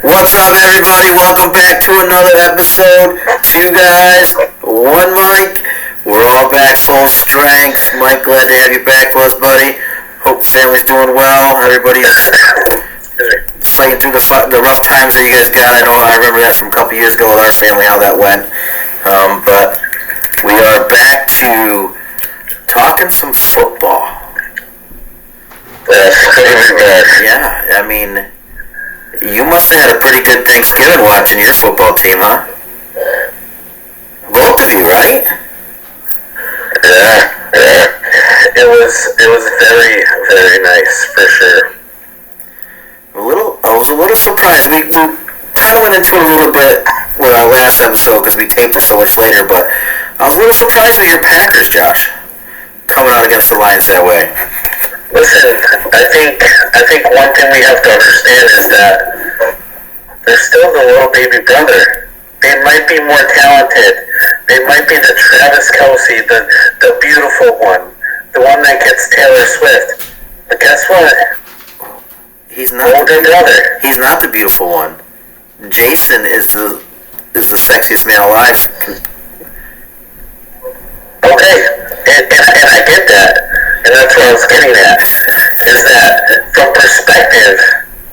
What's up, everybody? Welcome back to another episode. Two guys, one mic. We're all back, full strength. Mike, glad to have you back with us, buddy. Hope family's doing well. Everybody's fighting through the rough times that you guys got. I remember that from a couple years ago with our family, how that went. But we are back to talking some football. That's good to be back. Yeah, I mean, you must have had a pretty good Thanksgiving watching your football team, huh? Both of you, right? Yeah. It was very, very nice for sure. I was a little surprised. We kind of went into it a little bit with our last episode because we taped it so much later, but I was a little surprised with your Packers, Josh, coming out against the Lions that way. Listen, I think one thing we have to understand is that they're still the little baby brother. They might be more talented. They might be the Travis Kelce, the beautiful one, the one that gets Taylor Swift. But guess what? He's not older brother. He's not the beautiful one. Jason is the sexiest man alive. Okay, and I get that. And that's what I was getting at, is that from perspective,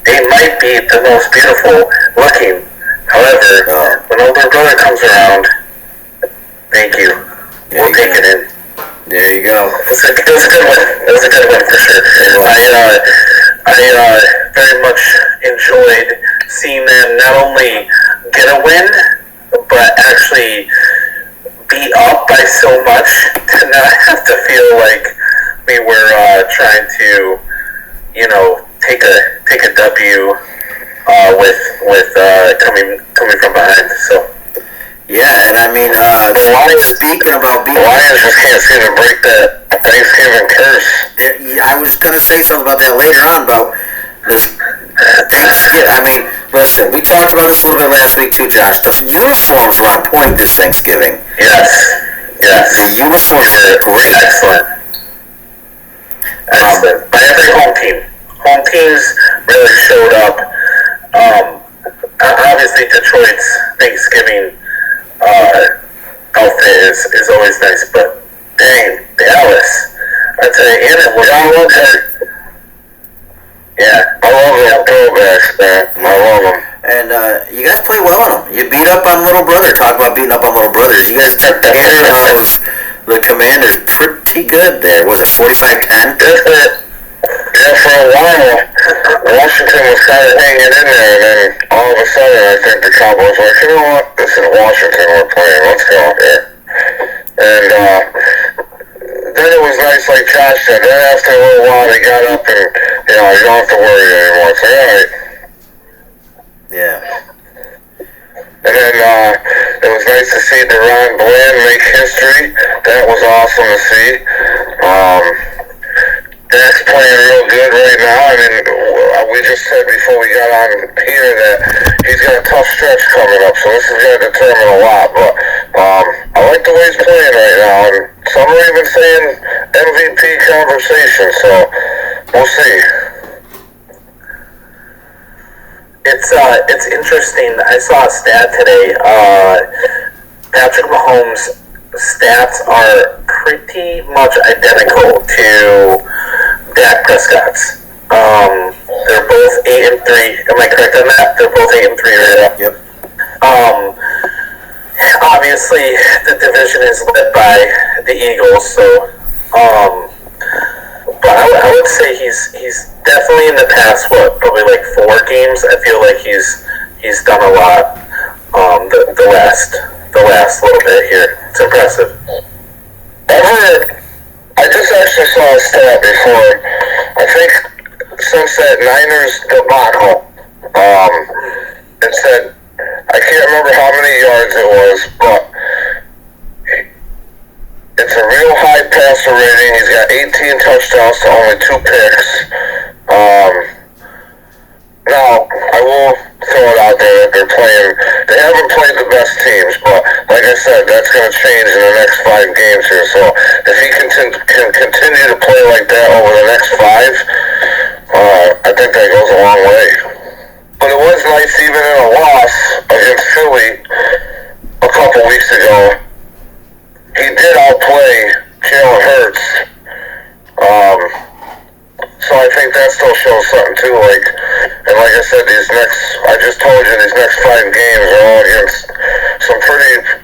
they might be the most beautiful looking. However, when older brother comes around, thank you. We'll take it in. There you go. It was a good one. It was a good one for sure. I very much enjoyed seeing them not only get a win, but actually be up by so much to not have to feel like we were trying to, take a W with coming from behind. So yeah, and I mean, speaking about being Lions just can't seem to break that Thanksgiving curse. I was gonna say something about that later on about this Thanksgiving. I mean, listen, we talked about this a little bit last week too, Josh. The uniforms were on point this Thanksgiving. Yes. The uniforms are great. Excellent. By every home team. Home teams really showed up. Obviously, Detroit's Thanksgiving outfit is always nice, but dang, Dallas. I tell you, and what I love that. Yeah, I love them throwbacks, man. I love them. And you guys play well on them. You beat up on Little Brother. Talk about beating up on Little Brothers. You guys took care of the Commanders pretty good there. Was it 45-10? Yeah, for a while, Washington was kind of hanging in there, and then all of a sudden, I think the Cowboys were like, you know what, this is Washington we're playing, let's go out there. And then it was nice, like Josh said, then after a little while, they got up and, you don't have to worry anymore. It's like, all right. Yeah. And then it was nice to see Deron Bland make history. That was awesome to see. Dak's playing real good right now. I mean, we just said before we got on here that he's got a tough stretch coming up, so this is going to determine a lot. But I like the way he's playing right now, and some are even saying MVP conversation, so we'll see. It's interesting. I saw a stat today. Patrick Mahomes' stats are pretty much identical to Dak Prescott's. They're both 8-3. Am I correct on that? They're both 8-3 right now. Yep. Obviously, the division is led by the Eagles, so but I would say he's definitely in the past probably like 4 games. I feel like he's done a lot. The last little bit here. It's impressive. I just actually saw a stat before. I think since that Niners debacle, it said, I can't remember how many yards it was, but it's a real high passer rating. He's got 18 touchdowns to only 2 picks. Now, I will throw it out there that they haven't played the best teams, but like I said, that's going to change in the next 5 games here. So if he can continue to play like that over the next 5, I think that goes a long way. but it was nice even in a loss against Philly a couple weeks ago. He did outplay Jalen Hurts. So I think that still shows something too. And like I said, I just told you, these next 5 games are all against some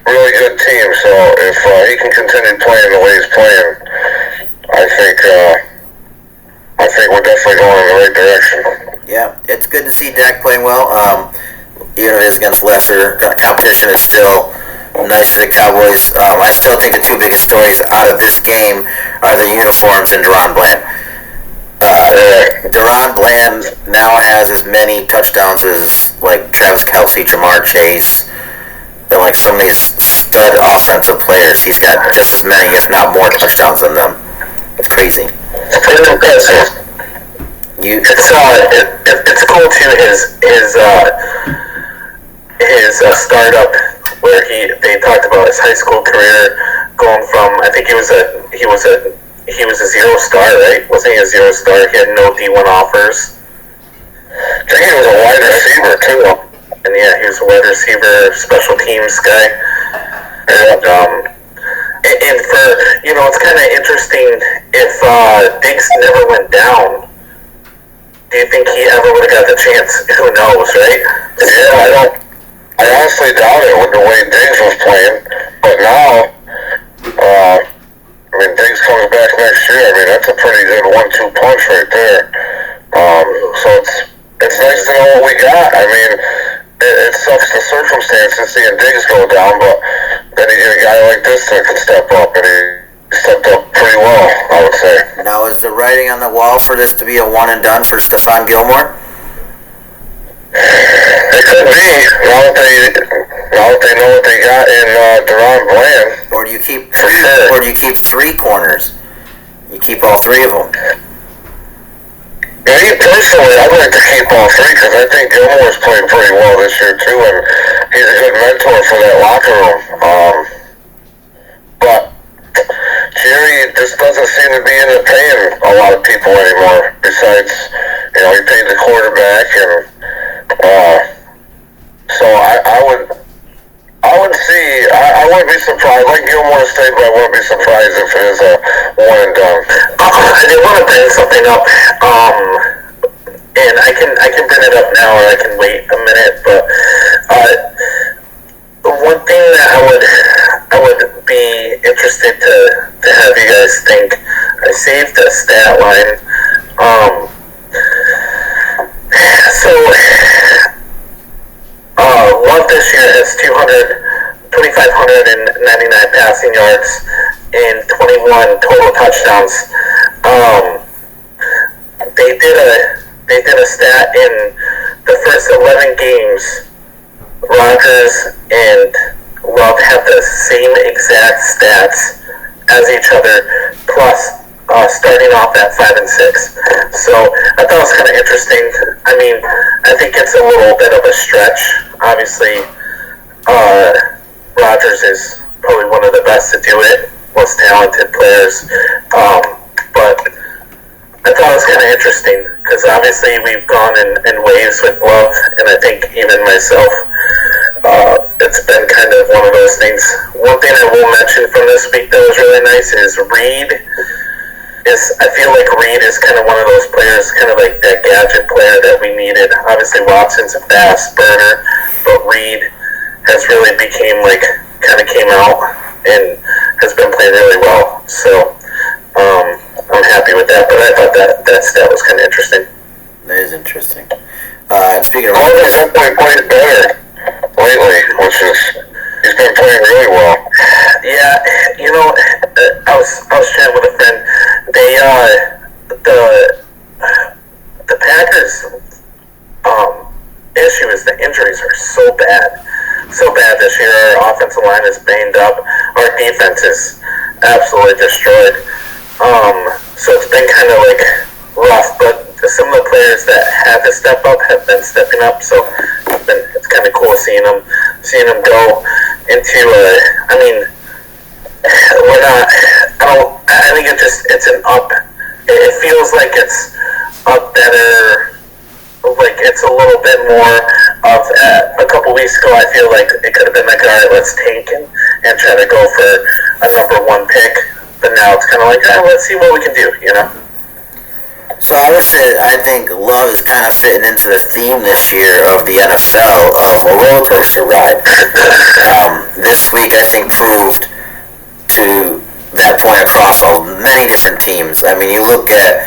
really good teams. So if he can continue playing the way he's playing, I think we're definitely going in the right direction. Yeah, it's good to see Dak playing well. Even if it's against lesser competition, it's still nice for the Cowboys. I still think the 2 biggest stories out of this game are the uniforms and Deron Bland. Deron Bland now has as many touchdowns as like Travis Kelce, Jamar Chase, and like some of these stud offensive players. He's got just as many, if not more, touchdowns than them. It's crazy. It's pretty impressive. It's cool too. His startup where they talked about his high school career going from, I think he was a 0-star, right? Wasn't he a 0-star? He had no D1 offers. I think he was a wide receiver too. And yeah, he was a wide receiver, special teams guy. And for, it's kind of interesting if Diggs never went down. Do you think he ever would have got the chance? Who knows, right? Yeah, I honestly doubt it with the way Diggs was playing. But now, Diggs comes back next year. That's a pretty good 1-2 punch right there. So it's nice to know what we got. It sucks the circumstances seeing Diggs go down, but then you get a guy like this that can step up, and he stepped up pretty well, I would say. Now, is the writing on the wall for this to be a one and done for Stephon Gilmore? It could be. Now that they know what they got in Deron Bland. Or do you keep 3 corners? You keep all 3 of them. Me personally, I'd like to keep all 3 because I think Gilmore's played pretty well this year too, and he's a good mentor for that locker room. But Jerry just doesn't seem to be into paying a lot of people anymore. Besides, he paid the quarterback, and so I wouldn't be surprised. Like Gilmore State, but I wouldn't be surprised if it is a one and done. I did want to bring something up, and I can bring it up now, or I can wait a minute. But one thing that I would be interested to have you guys think. I saved a stat line. Love this year has 2,599 passing yards and 21 total touchdowns. They did a stat in the first 11 games. Rodgers and Love have the same exact stats as each other, plus starting off at 5 and 6. So I thought it was kind of interesting. I think it's a little bit of a stretch. Obviously, Rodgers is probably one of the best to do it, most talented players. But I thought it was kind of interesting because obviously we've gone in waves with Love, and I think even myself, it's been kind of one of those things. One thing I will mention from this week that was really nice is Reed. I feel like Reed is kind of one of those players, kind of like that gadget player that we needed. Obviously Watson's a fast burner, but Reed has really came out and has been playing really well. So I'm happy with that, but I thought that stat was kind of interesting. That is interesting. And speaking of Rodgers, he's been playing better lately, he's been playing really well. Yeah, I was chatting with a friend. The Packers issue is the injuries are so bad this year. Our offensive line is banged up. Our defense is absolutely destroyed. So it's been kind of rough, but some of the players that had to step up have been stepping up. So it's kind of cool seeing them go into. We're not. I think it's an up. It feels like it's a better like it's a little bit more of a couple weeks ago. I feel like it could have been like, all right, let's tank and try to go for a #1 pick. But now it's kind of like, let's see what we can do, you know. So I would say I think Love is kind of fitting into the theme this year of the NFL of a roller coaster ride. This week I think proved to that point across many different teams. I mean, you look at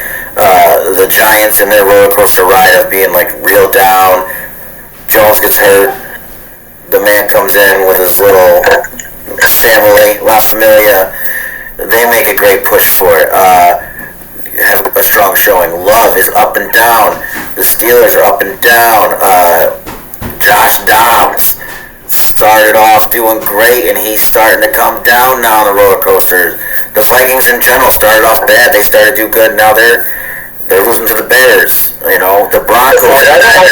the Giants and their roller coaster ride of being like real down. Jones gets hurt. The man comes in with his little family, La Familia. They make a great push for it. Have a strong showing. Love is up and down. The Steelers are up and down. Josh Dobbs started off doing great, and he's starting to come down now on the roller coaster. The Vikings in general started off bad. They started to do good. Now they're losing to the Bears. You know, the Broncos. I don't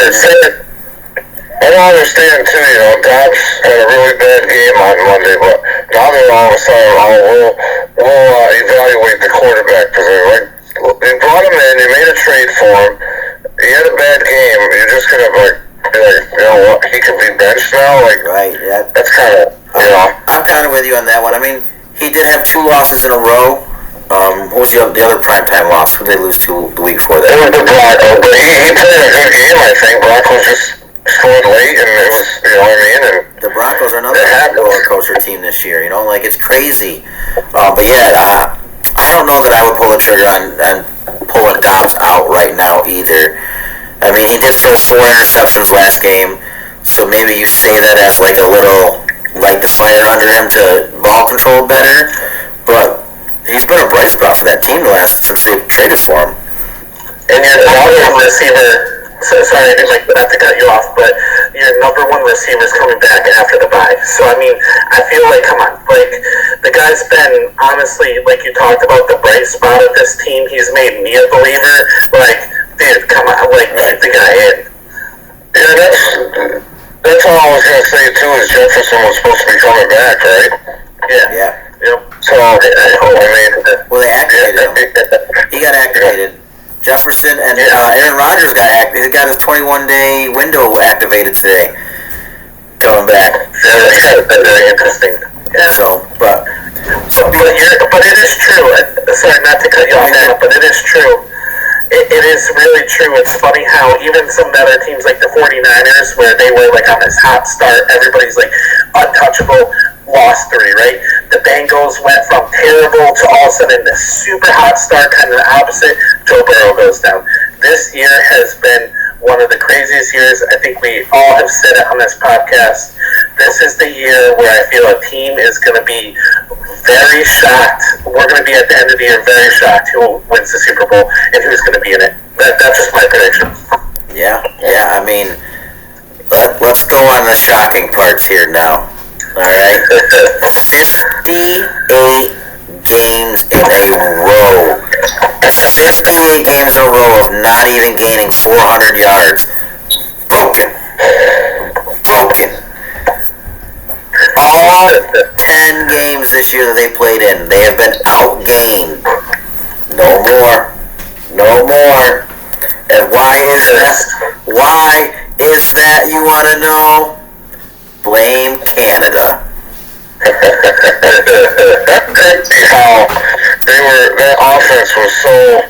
understand too. You know, Dobbs had a really bad game on Monday, but now they're all of a sudden, we'll evaluate the quarterback because they're like. They brought him in, you made a trade for him, he had a bad game, you're just going to be like, you know what, he could be benched now? Like, right, yeah. That's kind of, you know. I'm kind of with you on that one. I mean, he did have 2 losses in a row. What was the other primetime loss? Who did they lose to the week before that? It was the Broncos, but he played a good game, I think. Broncos just scored late, and it was, you know what I mean? And the Broncos are another roller coaster team this year, you know, like, it's crazy. But yeah, I don't know that I would pull a trigger on pulling Dobbs out right now either. I mean, he did throw 4 interceptions last game, so maybe you say that as like a little light the fire under him to ball control better. But he's been a bright spot for that team since they traded for him. And your #1 receiver. So sorry, I didn't not to cut you off, but your #1 receiver is coming back after the bye. So I mean, I feel like, come on, like the guy's been honestly, like you talked about the bright spot of this team. He's made me a believer. Like, dude, come on, like keep the guy in. Yeah, that's all I was gonna say too. Is Jefferson was supposed to be coming back, right? Yeah. Yep. So I mean, well, they activated him. He got activated. Jefferson and Aaron Rodgers got his 21-day window activated today. Coming back. Very interesting. Yeah. But it is true. Sorry, not to cut you off, but it is true. It is really true. It's funny how even some other teams like the 49ers, where they were like on this hot start, everybody's like untouchable, lost 3, right? The Bengals went from terrible to all of a sudden this super hot start, kind of the opposite. Joe Burrow goes down. This year has been one of the craziest years. I think we all have said it on this podcast. This is the year where I feel a team is going to be very shocked. We're going to be at the end of the year very shocked who wins the Super Bowl and who's going to be in it. That's just my prediction. Yeah. I mean, let's go on the shocking parts here now. All right. 58 games in a row. 58 games in a row of not even gaining 400 yards. Broken. All 10 games this year that they played in, they have been outgained. No more. And why is that? Why is that, you want to know? Blame Canada. That offense was so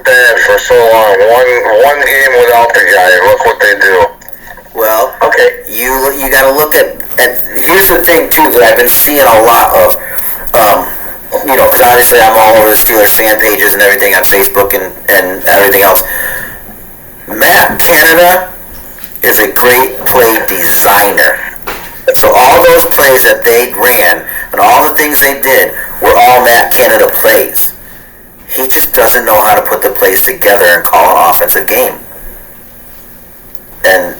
bad for so long. One game without the guy. Look what they do. Well, okay, you got to look at. Here's the thing too that I've been seeing a lot of. Because obviously I'm all over the Steelers fan pages and everything on Facebook and everything else. Matt Canada is a great play designer. So all those plays that they ran and all the things they did were all Matt Canada plays. He just doesn't know how to put the plays together and call an offensive game. And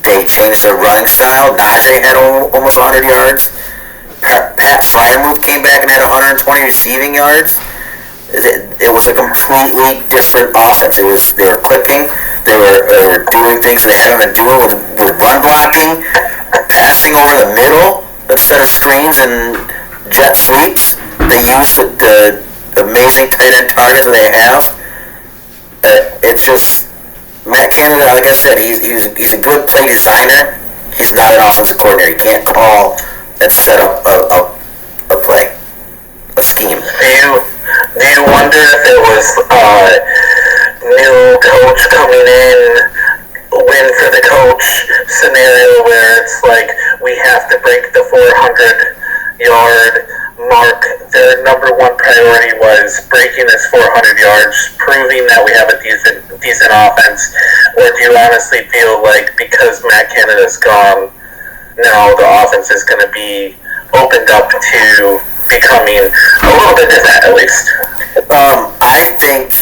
they changed their running style. Najee had almost 100 yards. Pat Fryermuth came back and had 120 receiving yards. It was a completely different offense. They were clicking. They were doing things they haven't been doing with run blocking, passing over the middle instead of screens and jet sweeps. They use the amazing tight end targets that they have. It's just Matt Canada, like I said, he's a good play designer. He's not an offensive coordinator. He can't call and set up a play, a scheme. Do you wonder if it was new coach coming in, win for the coach scenario where it's like we have to break the 400-yard mark? Their number one priority was breaking this 400 yards, proving that we have a decent offense. Or do you honestly feel like because Matt Canada's gone, now the offense is going to be opened up to becoming a little bit different, at least? I think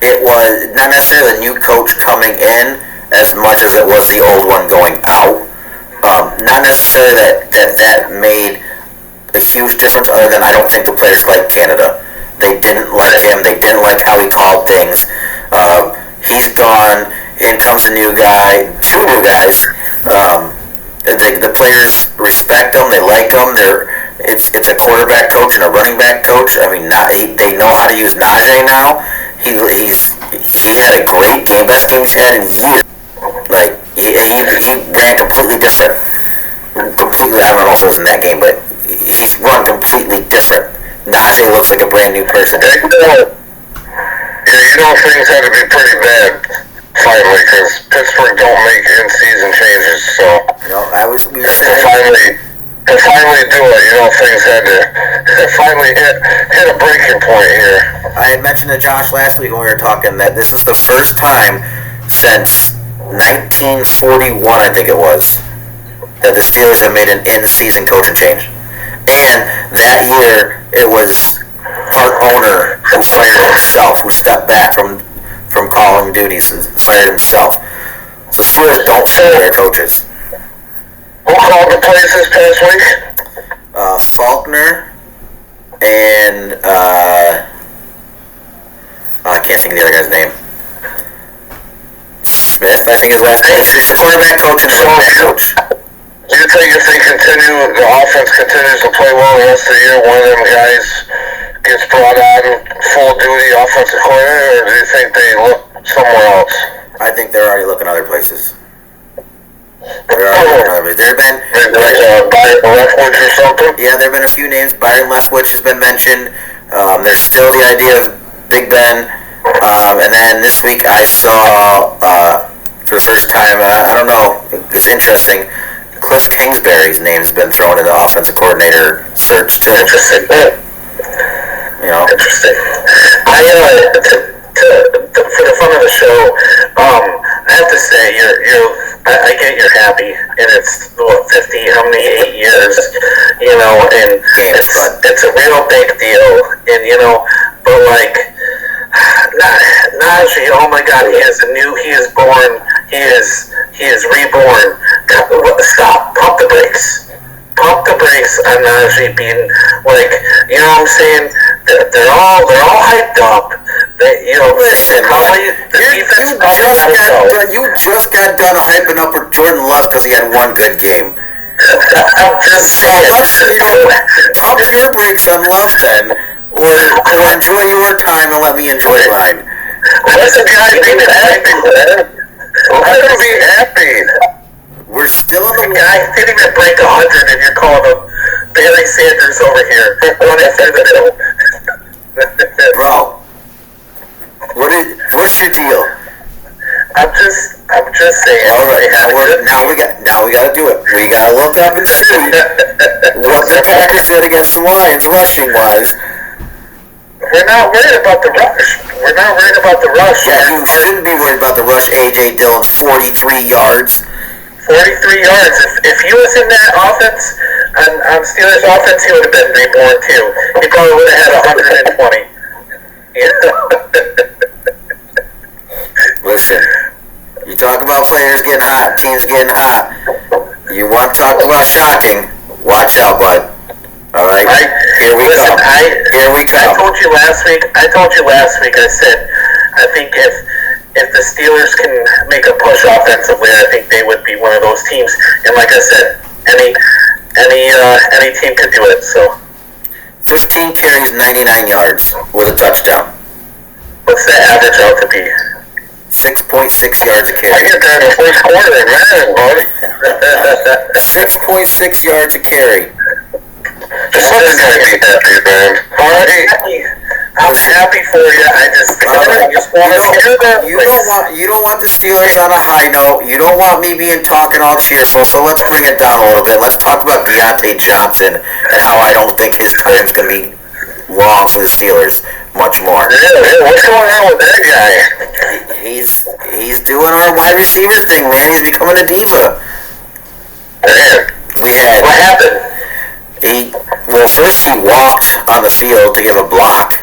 it was not necessarily the new coach coming in as much as it was the old one going out. Not necessarily that made a huge difference, other than I don't think the players liked Canada. They didn't like him. They didn't like how he called things. He's gone. In comes a new guy, two new guys. The players respect him. They like him. It's a quarterback coach and a running back coach. I mean, they know how to use Najee now. He had a great game, best game he's had in years. Like he ran completely different. Completely, I don't know if it was in that game, but he's run completely different. Najee looks like a brand new person. Yeah, things had to be pretty bad finally, because Pittsburgh don't make in-season changes. So we were saying to finally do it, things had to finally hit a breaking point here. I had mentioned to Josh last week when we were talking that this is the first time since 1941, I think it was, that the Steelers have made an in-season coaching change. And that year, it was part owner who fired himself, who stepped back from calling duties and fired himself. So Steelers don't fire their coaches. Who called the plays this past week? Faulkner and I can't think of the other guy's name. Smith, I think his last name. He's the quarterback coach and running back coach. Do you think if the offense continues to play well the rest of the year, one of them guys gets brought on full duty offensive coordinator, or do you think they look somewhere else? I think they're already looking other places. There have been Byron Leftwich or something? Yeah, there have been a few names. Byron Leftwich has been mentioned. There's still the idea of Big Ben. And then this week I saw, for the first time, I don't know, it's interesting, Cliff Kingsbury's name's been thrown in the offensive coordinator search too. Interesting. Interesting. For the fun of the show, I have to say, I get you're happy, and it's 50, how many, 8 years, and it's a real big deal, and but like, Najee, oh my God, he is born, he is reborn. Stop, pump the brakes on Najee being like, what I'm saying? They're all hyped up. Listen, you just got done hyping up with Jordan Love because he had one good game. I'm just saying. Pump your brakes on Love then, or enjoy your time and let me enjoy mine. What's the guy being happy, man? Let him be happy. We're still in the guy didn't even break 100, and you're calling him Barry Sanders over here. Running through the middle. Bro, what's your deal? I'm just saying. All right, now we got to do it. We got to look up and see what the Packers did against the Lions, rushing wise. We're not worried about the rush. Yeah, you shouldn't be worried about the rush. A.J. Dillon's 43 yards. 43 yards. If he was in that offense, on Steelers offense, he would have been reborn too. He probably would have had 120. Listen, you talk about players getting hot, teams getting hot. You want to talk about shocking? Watch out, bud. All right, here we come. I told you last week. I said I think if the Steelers can make a push offensively, I think they would be one of those teams. And like I said, any team could do it. So 15 carries, 99 yards with a touchdown. What's the average out to be? 6.6 yards a I carry. get that in the first quarter, man, bud. 6.6 yards a carry. Just let the guy be happy, man. I'm happy for you. I just want to hear that. You don't want the Steelers on a high note. You don't want me being talking all cheerful. So let's bring it down a little bit. Let's talk about Deontay Johnson and how I don't think his time's gonna be long for the Steelers much more. Yeah, what's going on with that guy? He's doing our wide receiver thing, man. He's becoming a diva. Man, what happened? First he walked on the field to give a block.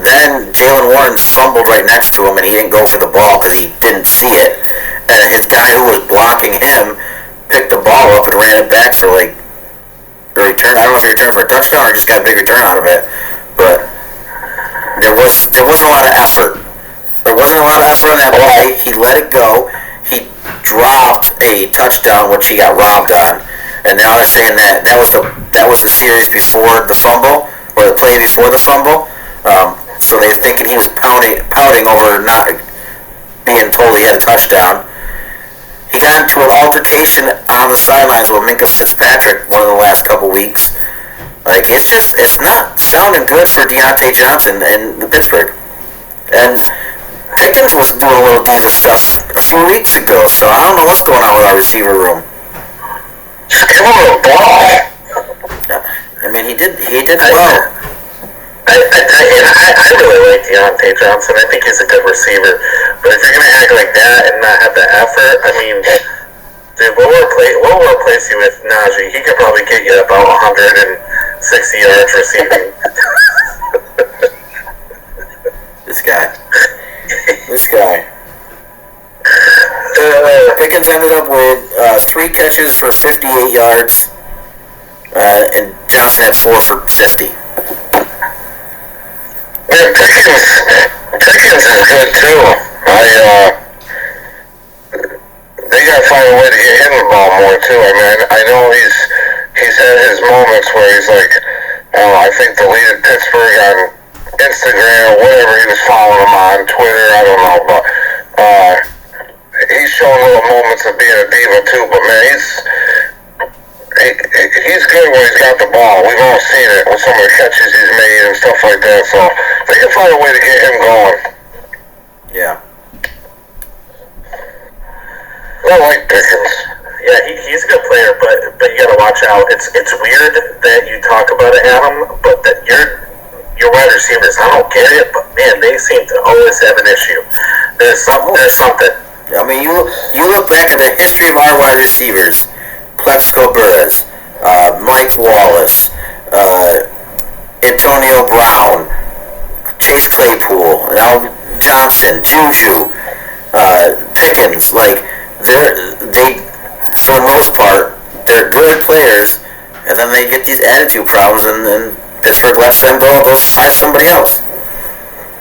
Then Jalen Warren fumbled right next to him, and he didn't go for the ball because he didn't see it. And his guy who was blocking him picked the ball up and ran it back for a return. I don't know if he returned for a touchdown or just got a big return out of it. But there wasn't a lot of effort. There wasn't a lot of effort on that play. He let it go. He dropped a touchdown, which he got robbed on. And now they're saying that was the series before the fumble, or the play before the fumble. So they're thinking he was pouting over not being told he had a touchdown. He got into an altercation on the sidelines with Minka Fitzpatrick one of the last couple weeks. It's not sounding good for Deontay Johnson in Pittsburgh. And Pickens was doing a little diva stuff a few weeks ago, so I don't know what's going on with our receiver room. Just give him a ball. I mean, he did well. I really like Deontay Johnson. I think he's a good receiver. But if you're going to act like that and not have the effort, I mean, dude, we'll replace you with Najee. He could probably get you about 160 yards receiving. This guy. Pickens ended up with 3 catches for 58 yards, and Johnson had 4 for 50. Man, Pickens is good too. They gotta find a way to get him the ball more too. I mean, I know he's had his moments where he's like, I think deleted Pittsburgh on Instagram or whatever he was following him on Twitter. I don't know, but he's showing little moments of being a diva too. But man, he's good when he's got the ball. We've all seen it with some of the catches he's made and stuff like that. So they can find a way to get him going. Yeah. I like Pickens. Yeah, he's a good player, but you gotta watch out. It's weird that you talk about it, Adam, but that your wide receivers, I don't get it, but man, they seem to always have an issue. There's something. I mean, you look back at the history of our wide receivers: Plexico Burress, Mike Wallace, Antonio Brown, Chase Claypool, now Johnson, Juju, Pickens. They for the most part, they're good players, and then they get these attitude problems, and Pittsburgh lets them go and goes find somebody else.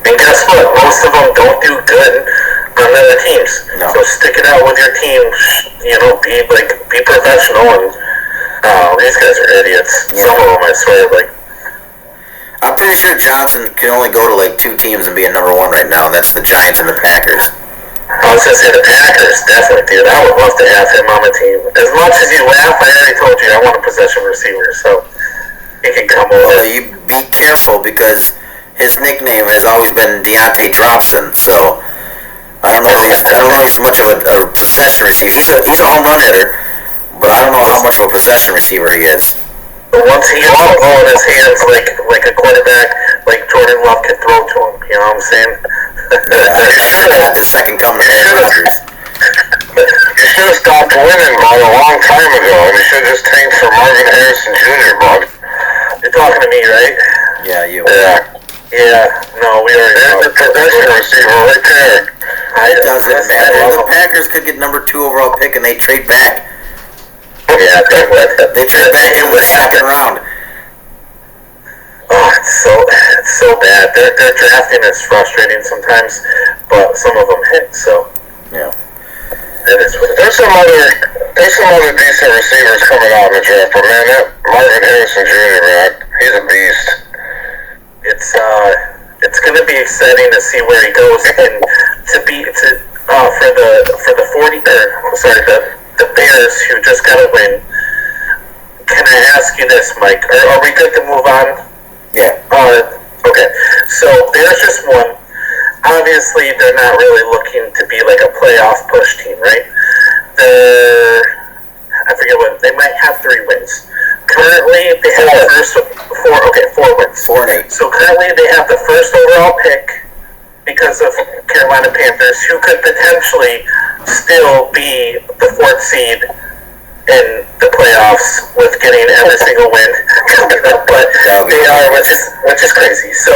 And guess what? Most of them don't do good on other teams. No. So stick it out with your team. Be professional. And these guys are idiots. Yeah. Some of them, I swear. I'm pretty sure Johnson can only go to 2 teams and be a number 1 right now. And that's the Giants and the Packers. I was going to say the Packers, definitely, dude. I would love to have him on the team. As much as you laugh, I already told you I want a possession receiver, so he can come over. Well, you be careful because his nickname has always been Deontay Dropson, so I don't know if he's much of a possession receiver. He's a home run hitter, but I don't know how much of a possession receiver he is. But once he gets the ball in his hands like a quarterback, like Jordan Love can throw to him, you know what I'm saying? Not the second coming of Aaron Rodgers. You should have stopped winning, bud, a long time ago, and you should have just tanked for Marvin Harrison Jr., bud. You're talking to me, right? Yeah, you. Yeah, no, we already know. There's the possession receiver right there. It doesn't matter. The Packers could get number 2 overall pick, and they trade back. Yeah, They trade back in the second round. Oh, it's so bad. Their drafting is frustrating sometimes, but some of them hit. So yeah, that is what it is. There's some other decent receivers coming out in the draft, but man, that Marvin Harrison Jr., man, he's a beast. It's going to be exciting to see where he goes. And to be for the 40 the Bears who just got a win. Can I ask you this, Mike? Are we good to move on? Yeah. Okay. So Bears just won. Obviously, they're not really looking to be like a playoff push team, right? I forget what they might have 3 wins. Currently, they have the first 4. Okay, 4 wins. 4 and 8. So currently, they have the first overall pick because of Carolina Panthers, who could potentially still be the 4th seed in the playoffs with getting every single win coming up, but they are, which is crazy. So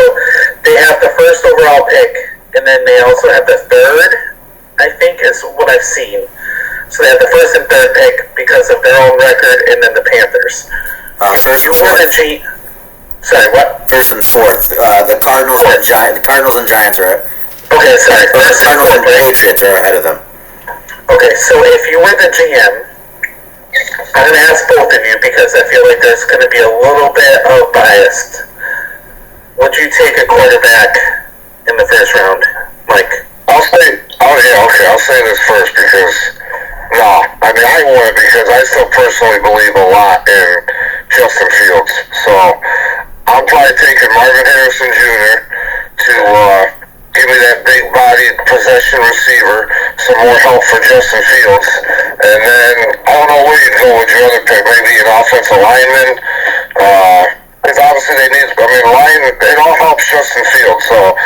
they have the first overall pick, and then they also have the 3rd, I think is what I've seen. So they have the 1st and 3rd pick because of their own record, and then the Panthers. First and 4th. Sorry, what? First and 4th. The Cardinals and Giants are. Okay, sorry. The Cardinals and Patriots are ahead of them. Okay, so if you were the GM, I'm going to ask both of you because I feel like there's going to be a little bit of bias. Would you take a quarterback in the first round, Mike? I'll say this first because, no, I mean, I would because I still personally believe a lot in Justin Fields. So, I'm probably taking Marvin Harrison Jr. to give me that big-bodied possession receiver, some more help for Justin Fields, and then I don't know where you'd go with your other pick, maybe an offensive lineman, because obviously they need, I mean, it all helps Justin Fields, so,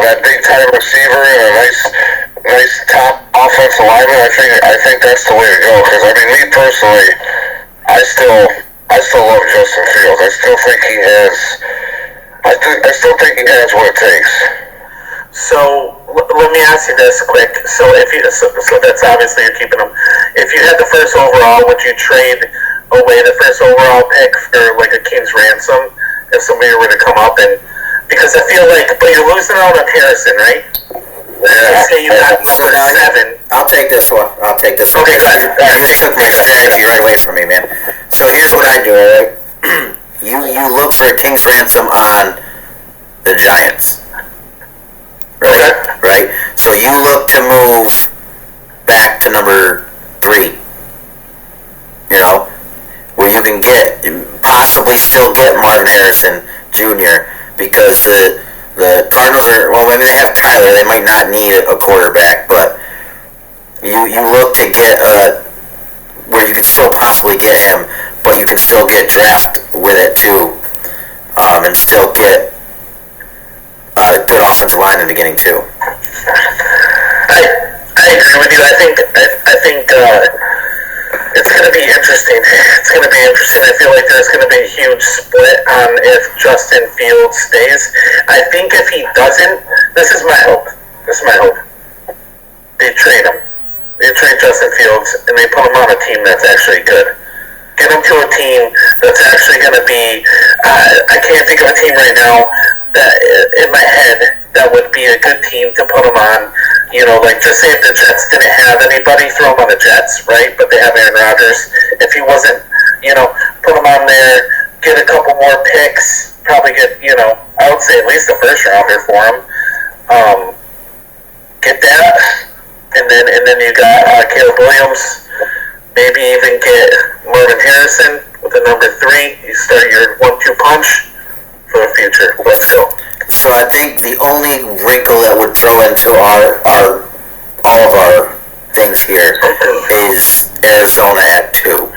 that big-time receiver and a nice top offensive lineman, I think that's the way to go, because, I mean, me personally, I still love Justin Fields. I still think he has what it takes. So let me ask you this quick. So so that's obviously you're keeping him. If you had the first overall, would you trade away the first overall pick for like a king's ransom if somebody were to come up and because I feel like, but you're losing out on Harrison, right? Yeah. Say you got number 7. I'll take this one. Okay, You just took my strategy right away from me, man. So here's what I do, alright? You look for a king's ransom on the Giants. Right? So you look to move back to number 3. Where you can possibly still get Marvin Harrison Jr. because the Cardinals when they have Kyler, they might not need a quarterback, but you look to get where you can still possibly get him, but you can still get draft with it too, and still get a good offensive line in the beginning too. I agree with you. I think it's going to be interesting. I feel like there's going to be a huge split on if Justin Fields stays. I think if he doesn't, this is my hope. They trade him. They trade Justin Fields and they put him on a team that's actually good. Get him to a team that's actually going to be. I can't think of a team right now that in my head that would be a good team to put him on. Like just say if the Jets didn't have anybody, throw him on the Jets, right? But they have Aaron Rodgers. If he wasn't, put him on there, get a couple more picks, probably get, I would say at least a first rounder for him. Get that, and then you got Caleb Williams. Maybe even get Marvin Harrison with the number 3. You start your 1-2 punch for the future. Let's go. So I think the only wrinkle that would throw into all of our things here is Arizona at 2.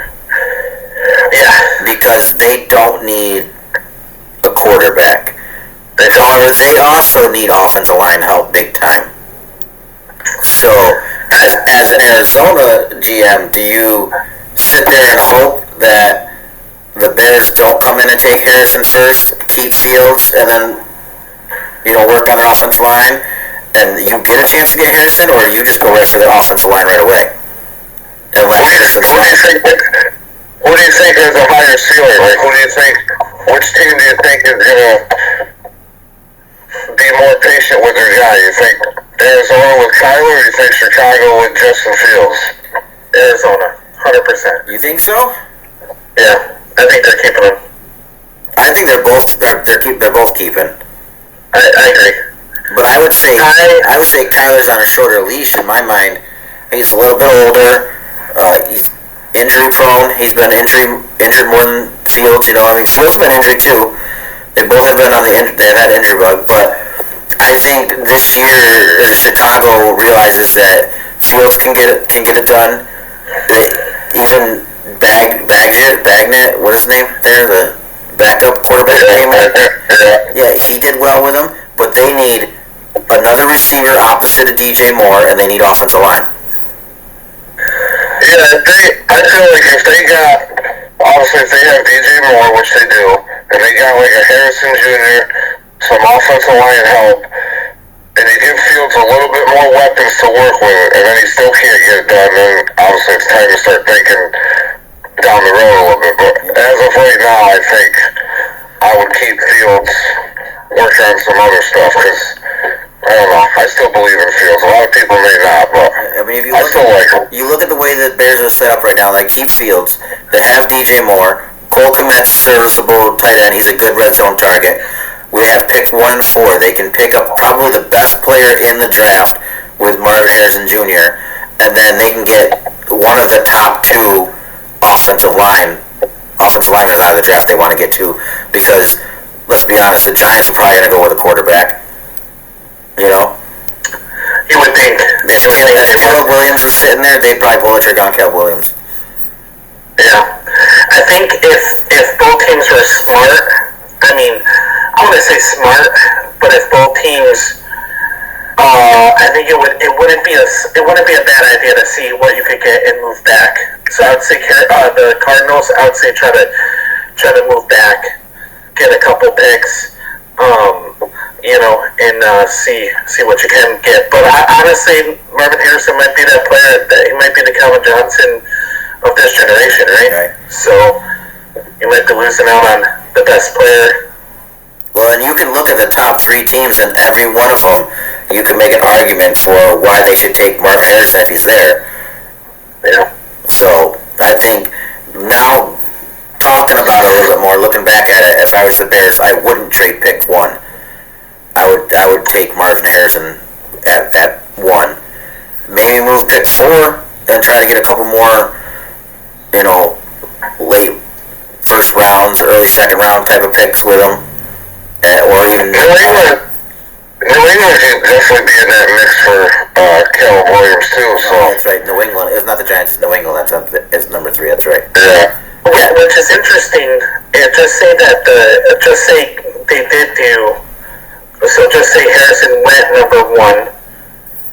Yeah. Because they don't need a quarterback. However, they also need offensive line help big time. So, as an Arizona GM, do you sit there and hope that the Bears don't come in and take Harrison first, keep Fields, and then work on the offensive line, and you get a chance to get Harrison, or you just go right for the offensive line right away? And let Harrison. Who do you think has a higher ceiling? Like, which team do you think is going to be more patient with their guy? You think Arizona with Kyler, or you think Chicago with Justin Fields? Arizona, 100%. You think so? Yeah, I think they're keeping him. I think they're both keeping. I agree. But I would say Kyler's on a shorter leash in my mind. He's a little bit older. He's injury prone. He's been injured more than Fields. I mean, Fields has been injured too. They both have been they've had injury bug. But I think this year Chicago realizes that Fields can get it done. Even Bagnett, what is his name there, the backup quarterback name? Yeah, he did well with him. But they need another receiver opposite of DJ Moore, and they need offensive line. Yeah, I feel like if they have DJ Moore, which they do, and they got like a Harrison Jr., some offensive line help, and you give Fields a little bit more weapons to work with, and then he still can't get it done, then obviously it's time to start thinking down the road a little bit. But as of right now, I think I would keep Fields, work on some other stuff, because I don't know. I still believe in Fields. A lot of people may not, but I mean, if I still like him. You look at the way the Bears are set up right now. They keep Fields. They have DJ Moore. Cole Kmet's a serviceable tight end. He's a good red zone target. We have pick 1 and 4. They can pick up probably the best player in the draft with Marvin Harrison Jr. And then they can get one of the top 2 offensive linemen out of the draft they want to get to, because let's be honest, the Giants are probably going to go with a quarterback. You would think. If Caleb Williams is sitting there, they'd probably pull the trigger on Caleb Williams. Yeah. I think if both teams were smart, I mean, I want to say smart, but if both teams, I think it wouldn't be a bad idea to see what you could get and move back. So I would say the Cardinals, I would say try to move back, get a couple picks, and see what you can get. But honestly, Marvin Harrison might be that player. He might be the Calvin Johnson of this generation, right? So you might be losing out on the best player. Well, and you can look at the top 3 teams, and every one of them, you can make an argument for why they should take Marvin Harrison if he's there. Yeah. So I think now, talking about it a little bit more, looking back at it, if I was the Bears, I wouldn't trade pick 1. I would take Marvin Harrison at 1. Maybe move pick 4 and try to get a couple more, late first rounds, early second round type of picks with him, or even. New England can definitely be in that mix for Caleb Williams too. So that's right. New England. It's not the Giants. It's New England. It's number 3. That's right. Yeah. Which is interesting. Just say they did do. So just say Harrison went number 1,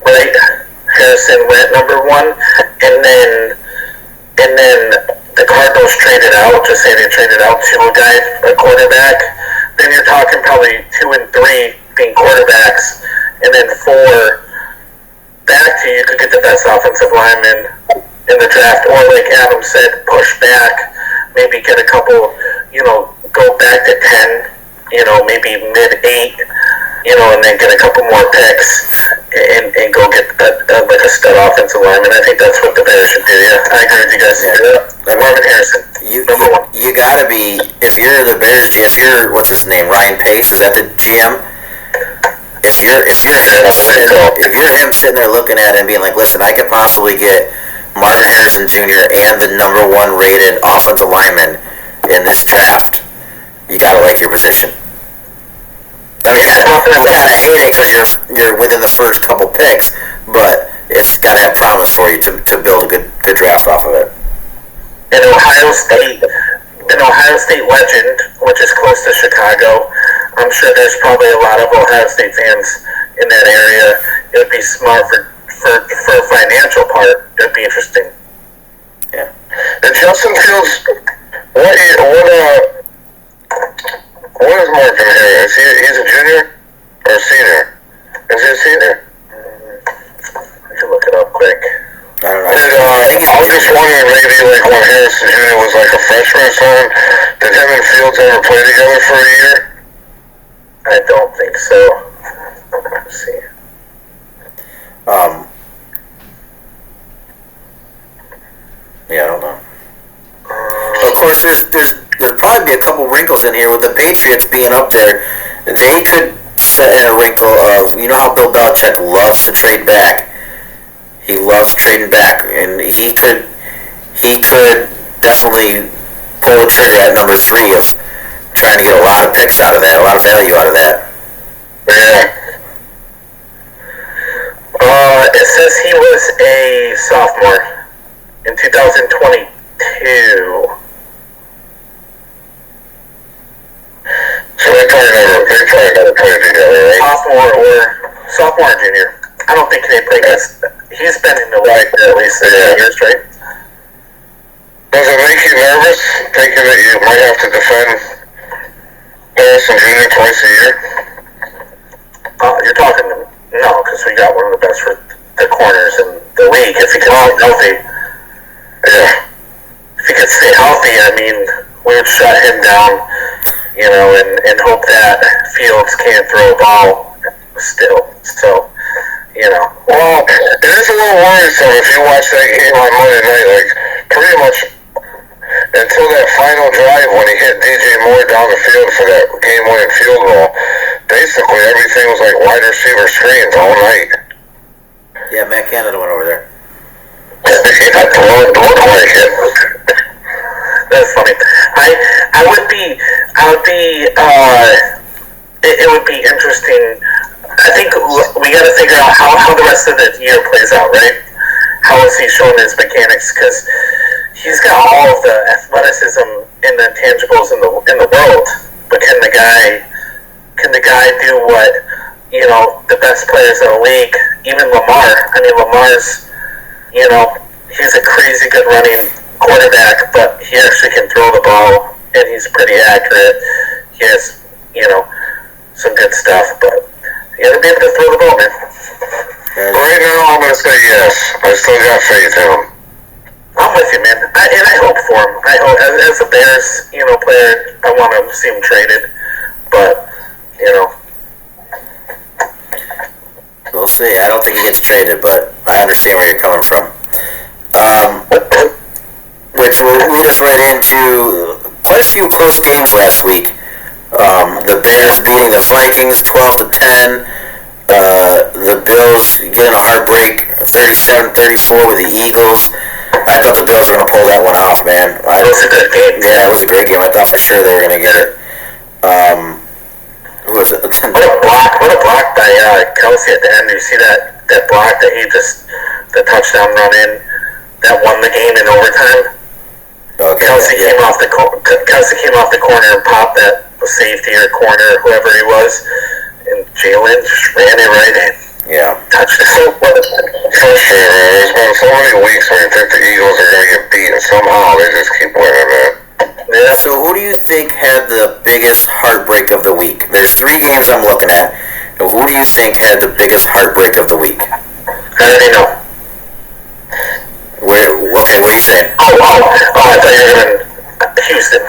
right? Harrison went number 1, and then the Cardinals traded out. Just say they traded out to a quarterback. Then you're talking probably 2 and 3 being quarterbacks, and then 4 back to you could get the best offensive lineman in the draft, or like Adam said, push back, maybe get a couple, go back to 10, maybe mid-8, and then get a couple more picks and go get like a stud offensive lineman. I think that's what the Bears should do. Yeah, I agree with you guys. Yeah. Marvin Harrison, number 1. You gotta be, if you're the Bears, if you're, what's his name, Ryan Pace, is that the GM? If you're him sitting there looking at it and being like, listen, I could possibly get Marvin Harrison Jr. and the number 1 rated offensive lineman in this draft, you gotta like your position. I mean, you gotta hate it because you're within the first couple picks, but it's gotta have promise for you to build a good draft off of it. An Ohio State legend, which is close to Chicago. I'm sure there's probably a lot of Ohio State fans in that area. It would be smart for a financial part. It would be interesting. Yeah. And Justin Fields, what is Marvin here? He's a junior or a senior? Is he a senior? I can look it up quick. I don't know. I was just wondering, maybe like when Harrison Jr. was like a freshman or something, did him and Fields ever play together for a year? I don't think so. Let's see. Yeah, I don't know. Of course, there's probably be a couple wrinkles in here with the Patriots being up there. They could to add a wrinkle of, you know how Bill Belichick loves to trade back? He loves trading back, and he could definitely pull a trigger at number 3 of trying to get a lot of picks out of that, a lot of value out of that. Yeah. It says he was a sophomore in 2022. So they probably never played together, right? Sophomore or junior. I don't think they played against. He's been in the league for at least 6 years, right? Does it make you nervous thinking that you might have to defend Harrison Jr. twice a year? You're talking no, because we got one of the best for the corners in the league. If he can stay healthy, if he can stay healthy, I mean, we would shut him down, and hope that Fields can't throw a ball still. So, Well, it is a little worrisome if you watch that game on Monday night. Like, pretty much until that final drive when he hit DJ Moore down the field for that game-winning field goal, basically everything was like wide receiver screens all night. Yeah, Matt Canada went over there. Yeah, it looked like it. That's funny. It would be interesting. I think we got to figure out how the rest of the year plays out, right? How is he showing his mechanics? Because he's got all of the athleticism and the intangibles in the world, but can the guy do what the best players in the league? Even Lamar. I mean, Lamar's he's a crazy good running quarterback, but he actually can throw the ball and he's pretty accurate. He has some good stuff, but you gotta be able to throw the ball, man. Right now, I'm gonna say yes. I still got faith in him. I'm with you, man. I hope for him. I hope, as a Bears, player, I want to see him traded. But, We'll see. I don't think he gets traded, but I understand where you're coming from. Which will lead us right into quite a few close games last week. The Bears beating the Vikings 12-10. The Bills getting a heartbreak 37-34 with the Eagles. I thought the Bills were going to pull that one off, man. It was a good game. Yeah, it was a great game. I thought for sure they were going to get it. Who was it? What a block by Kelsey at the end. You see that block that the touchdown run in that won the game in overtime? Okay, Kelsey came off the corner and popped that safety or corner, whoever he was, and Jalen just ran it right in. Yeah. Frustrating, man. There's been so many weeks where you think the Eagles are going to get beaten. Somehow they just keep winning, man. Yeah. So who do you think had the biggest heartbreak of the week? There's 3 games I'm looking at. Who do you think had the biggest heartbreak of the week? I already know. Okay, what are you saying? Oh, I thought you were going to Houston.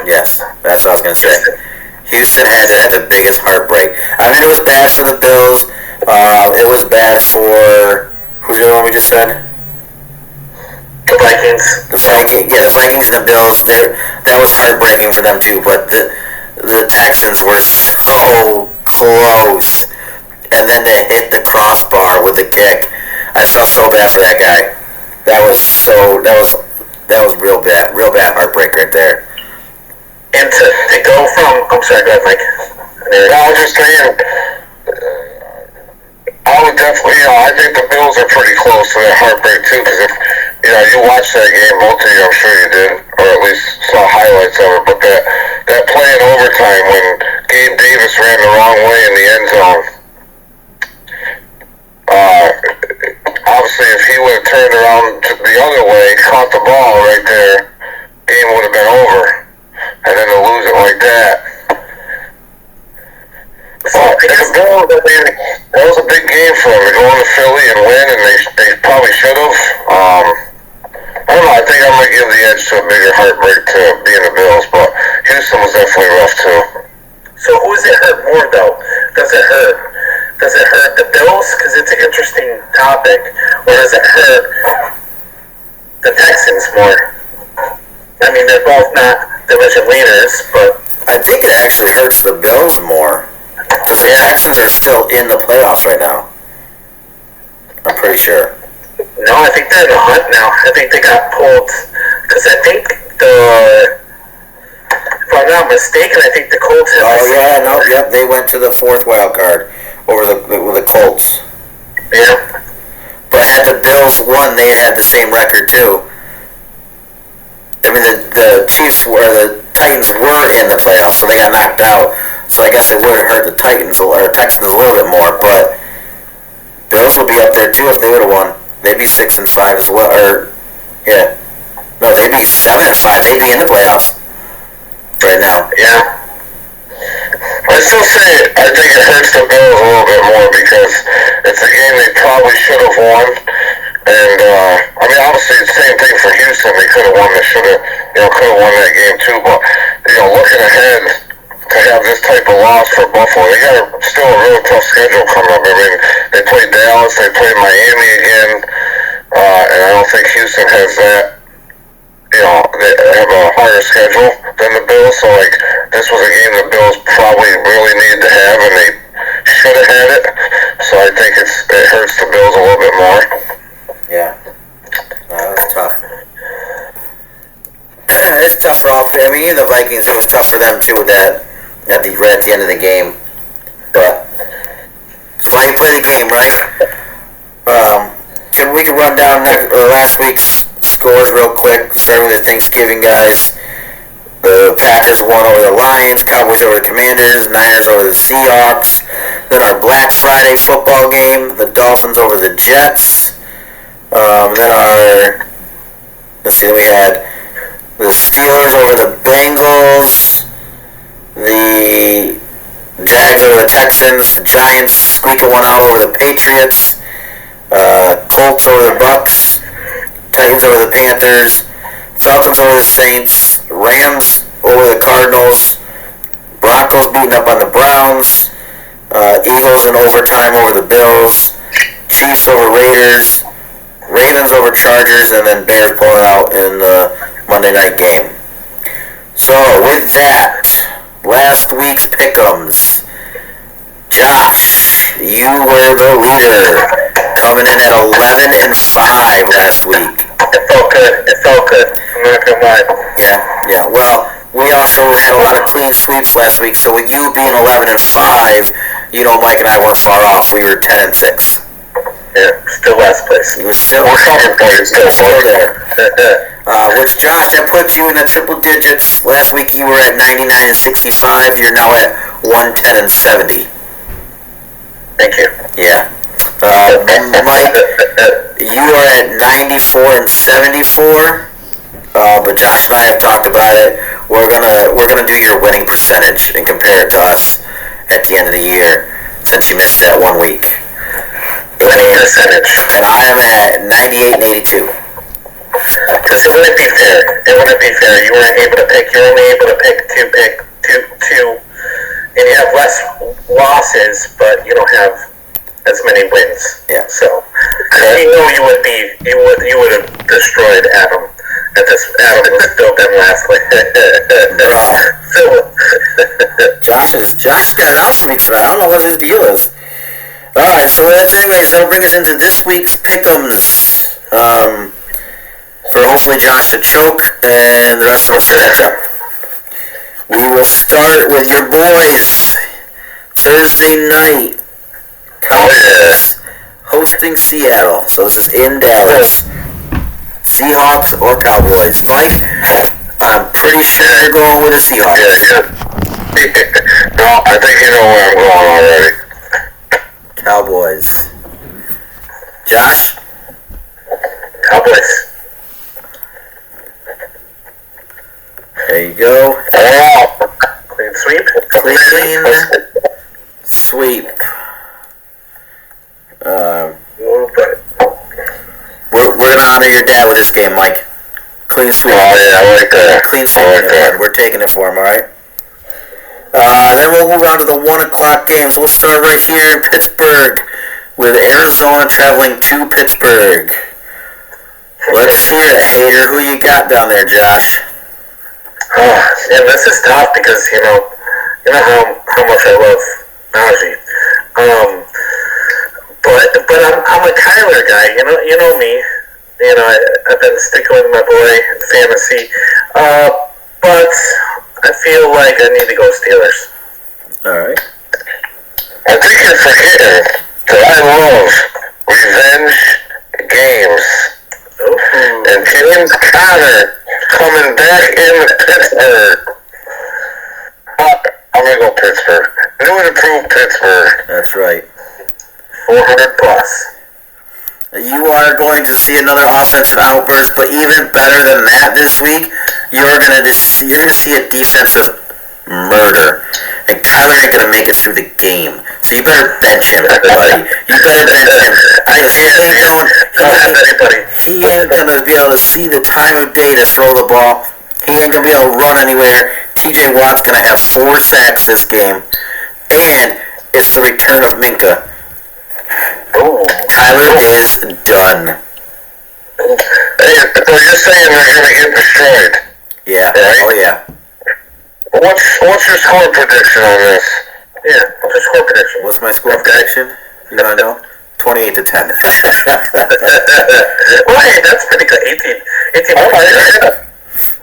Yes, that's what I was going to say. Houston had the biggest heartbreak. I mean, it was bad for the Bills. It was bad for... Who's the other one we just said? The Vikings. The Vikings and the Bills. That was heartbreaking for them too. But the Texans were so close, and then they hit the crossbar with the kick. I felt so bad for that guy. That was real bad heartbreak right there. And to go from... I'm sorry, go ahead, Mike. I was just saying, I would definitely, I think the Bills are pretty close to that heartbreak too, because if, you watched that game, both of you, I'm sure you did, or at least saw highlights of it, but that play in overtime when Gabe Davis ran the wrong way in the end zone, obviously if he would have turned around the other way, caught the ball right there, game would have been over. And then to lose it like that. That was a big game for them to go into Philly and win, and they probably should have. I don't know. I think I might give the edge to a bigger heartbreak to being the Bills, but Houston was definitely rough too. So who does it hurt more, though? Does it hurt the Bills? Because it's an interesting topic. Or does it hurt the Texans more? I mean, they're both not division leaders, but... I think it actually hurts the Bills more. Because the Texans are still in the playoffs right now. I'm pretty sure. No, I think they're in the hunt now. I think they got pulled because I think if I'm not mistaken, I think the Colts have. Oh yeah, no, yep, they went to the 4th wild card over the Colts. Yeah. But had the Bills won, they had the same record too. I mean, the Chiefs the Titans were in the playoffs, so they got knocked out. So I guess it would have hurt the Texans a little bit more, but Bills will be up there too if they would have won. They'd be 6-5 as well, yeah. No, they'd be 7-5. They'd be in the playoffs right now. Yeah. I still say I think it hurts the Bills a little bit more because it's a game they probably should have won. And I mean, obviously, it's the same thing for Houston. They could have won. They should have, could have won that game too. But looking ahead to have this type of loss for Buffalo, they got still a really tough schedule coming up. I mean, they play Dallas, they play Miami again, and I don't think Houston has that. They have a harder schedule than the Bills, so this was a game the Bills probably really needed to have, and they should have had it. So I think it hurts the Bills a little bit more. Yeah, that was tough. It's tough for all three. I mean, even the Vikings, it was tough for them too with that right at the end of the game. But that's why you play the game, right? We can run down last week's scores real quick, starting with the Thanksgiving guys. The Packers won over the Lions, Cowboys over the Commanders, Niners over the Seahawks. Then our Black Friday football game, the Dolphins over the Jets. Then we had the Steelers over the Bengals, the Jags over the Texans, the Giants squeaking one out over the Patriots, Colts over the Bucks, Titans over the Panthers, Falcons over the Saints, Rams over the Cardinals, Broncos beating up on the Browns, Eagles in overtime over the Bills, Chiefs over Raiders, Ravens over Chargers, and then Bears pulling out in the Monday night game. So with that, last week's pick'ems. Josh, you were the leader, coming in at 11-5 last week. It felt good. I'm not gonna lie. Yeah. Well, we also had a lot of clean sweeps last week, so with you being 11-5, Mike and I weren't far off. We were 10-6. Yeah, still last place. He was still there. Which, Josh, that puts you in the triple digits. Last week you were at 99-65. You're now at 110-70. Thank you. Yeah. Mike, you are at 94-74. But Josh and I have talked about it. We're gonna do your winning percentage and compare it to us at the end of the year, since you missed that 1 week. Winning percentage. And I am at 98-82. Because it wouldn't be fair. You weren't able to pick. You're only able to pick two, and you have less losses, but you don't have as many wins. Yeah. So, you would have destroyed Adam. Adam would have still been last week. Josh got an off week for that. I don't know what his deal is. Alright, so anyways, that'll bring us into this week's pick'ems. For hopefully Josh to choke and the rest of us to catch up. We will start with your boys. Thursday night, Cowboys hosting Seattle. So this is in Dallas. Seahawks or Cowboys? Mike, I'm pretty sure you're going with the Seahawks. Yeah. No, I think you know where I'm going already. Cowboys. Josh? Cowboys. There you go. Clean sweep. Clean sweep. We're gonna honor your dad with this game, Mike. Clean sweep. Oh yeah, I like that. Clean sweep. I like that. We're taking it for him, all right? Then we'll move on to the 1 o'clock games. We'll start right here in Pittsburgh with Arizona traveling to Pittsburgh. Let's hear it, hater. Who you got down there, Josh? And this is tough because you know how much I love Najee. But I'm a Kyler guy. You know me. I've been sticking with my boy fantasy. But I feel like I need to go Steelers. All right. I think you're forgetting that I love revenge games. Ooh. And James Conner coming back in Pittsburgh. I'm going to go Pittsburgh. New and improved Pittsburgh. That's right. 400 plus. You are going to see another offensive outburst, but even better than that this week, you're gonna see a defensive murder, and Kyler ain't gonna make it through the game. So you better bench him, buddy. You better bench him. He ain't gonna be able to see the time of day to throw the ball. He ain't gonna be able to run anywhere. TJ Watt's gonna have 4 sacks this game, and it's the return of Minka. Ooh. Kyler is done. Hey, so you're saying they're going to get destroyed? Yeah. Right? Oh yeah. What's your score prediction on this? Yeah, what's your score prediction? What's my score prediction? You wanna know? 28-10. Well, hey, that's pretty good. 18 I'll take it.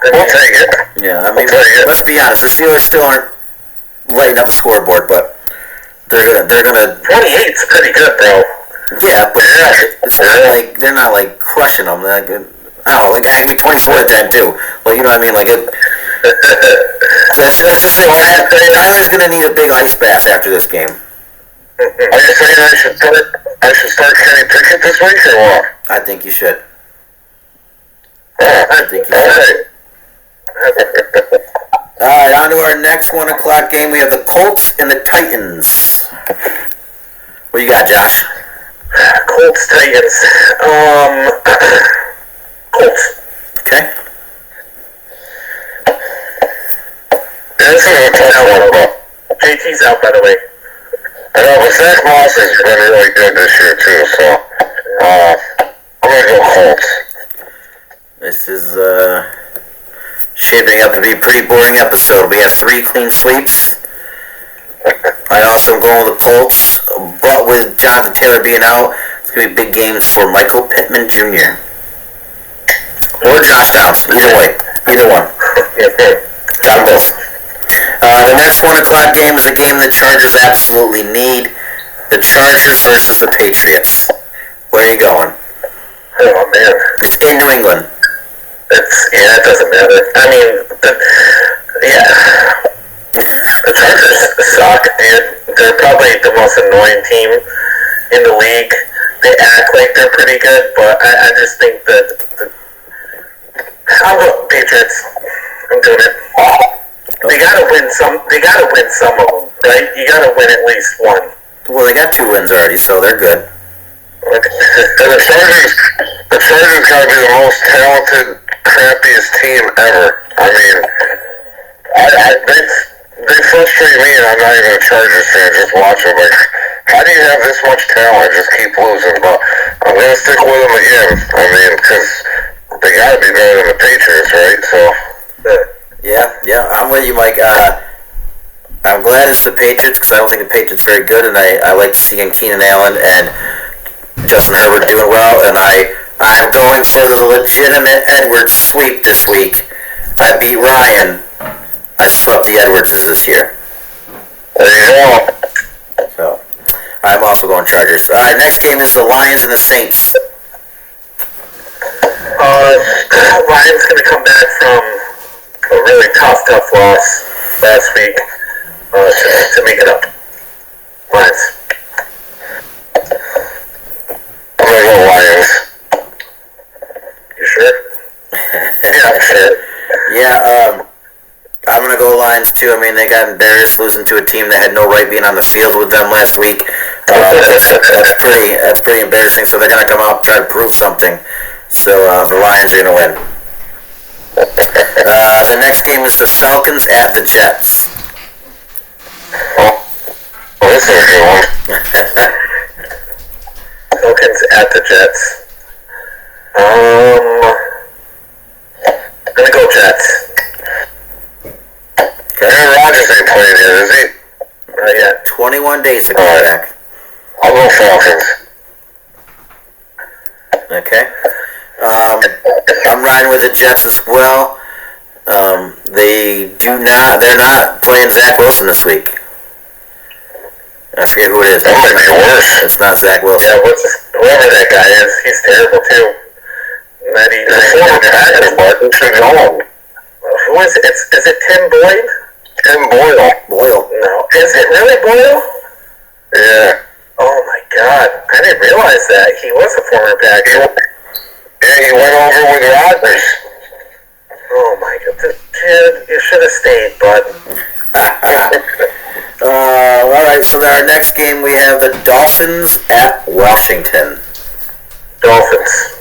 We'll take it. Yeah, I mean, let's be honest. The Steelers still aren't lighting up the scoreboard, but they're gonna. 28's pretty good, bro. Yeah, but it's not like they're not like crushing them. Like, I don't know, like I can be 24-10 too. Like, you know what I mean? Like it. Let's just say Kyler's gonna need a big ice bath after this game. Are you saying I should start Kenny Pickett this week or what? I think you should. I think you should. Alright, on to our next 1 o'clock game. We have the Colts and the Titans. What you got, Josh? Colts, Titans. Colts. Okay. This is a tough one, but JT's out, by the way. I know, but Zach Moss has been really good this year too, so I'm gonna go Colts. This is shaping up to be a pretty boring episode. We have 3 clean sweeps. I also am going with the Colts, but with Jonathan Taylor being out, it's going to be big games for Michael Pittman Jr. Or Josh Downs. Either way. Either one. Got both. The next 1 o'clock game is a game the Chargers absolutely need. The Chargers versus the Patriots. Where are you going? Oh, man. It's in New England. It doesn't matter. I mean, the Chargers suck, dude. They're probably the most annoying team in the league. They act like they're pretty good, but I just think that I'll go Patriots. I'm doing it. They gotta win some. They gotta win some of them, right? You gotta win at least one. Well, they got 2 wins already, so they're good. And the Chargers gotta be the most talented, crappiest team ever. I mean, they frustrate me, and I'm not even a Chargers fan. Just watch them. Like, how do you have this much talent? Just keep losing. But I'm gonna stick with them again. I mean, because they gotta be better than the Patriots, right? So. Yeah, I'm with you, Mike. I'm glad it's the Patriots because I don't think the Patriots are very good, and I like seeing Keenan Allen and Justin Herbert doing well, and I'm going for the legitimate Edwards sweep this week. I beat Ryan. I swept the Edwardses this year. There you go. So, I'm also going Chargers. Our next game is the Lions and the Saints. Ryan's gonna come back from a really tough loss last week to make it up. Lions. I'm gonna go Lions. You sure? Yeah, I'm sure. Yeah, I'm going to go Lions too. I mean, they got embarrassed losing to a team that had no right being on the field with them last week. That's pretty embarrassing, so they're going to come out and try to prove something. So the Lions are going to win. The next game is the Falcons at the Jets. Oh, this is a good one. Falcons at the Jets. I'm gonna go Jets. Aaron Rodgers ain't playing yet, is he? Not yet. 21-10 days to come back. I'll go Falcons. Okay. I'm riding with the Jets as well. They're not playing Zach Wilson this week. I forget who it is. That might be worse. It's not Zach Wilson. Yeah, whoever that guy is, he's terrible too. The former Packers, Martin, should go home. Who is it? Is it Tim Boyd? Tim Boyle. Boyle. No. Is it really Boyle? Yeah. Oh my God. I didn't realize that. He was a former Packer. Yeah, he went over with Rodgers. Oh my God. Kid, you should have stayed, bud. Alright, so our next game we have the Dolphins at Washington. Dolphins.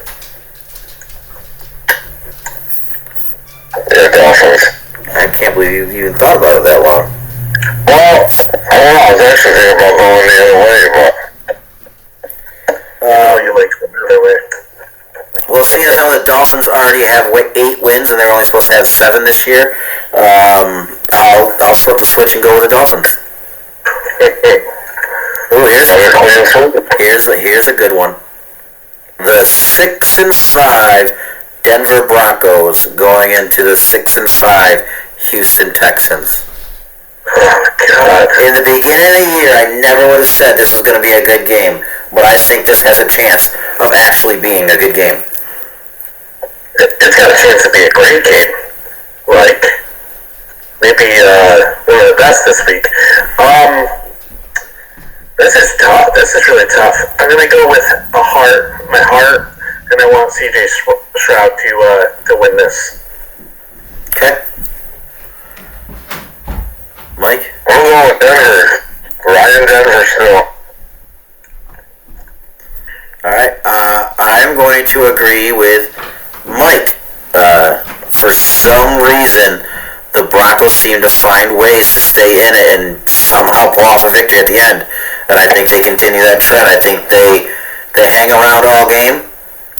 Yeah, Dolphins. I can't believe you even thought about it that long. Well, I don't know. I was actually thinking about going the other way, but... You like the other way. Well, seeing as how the Dolphins already have 8 wins and they're only supposed to have 7 this year, I'll flip the switch and go with the Dolphins. Ooh, here's a good one. The 6-5 Denver Broncos going into the 6-5 Houston Texans. Oh God. In the beginning of the year, I never would have said this was going to be a good game, but I think this has a chance of actually being a good game. It's got a chance to be a great game. Like, maybe one of the best this week. This is tough. This is really tough. I'm gonna go with my heart, and I want CJ Stroud to win this. Okay. Mike? I'm going with Denver. Ryan Denver still. Alright, I'm going to agree with Mike. For some reason, the Broncos seem to find ways to stay in it and somehow pull off a victory at the end. And I think they continue that trend. I think they hang around all game,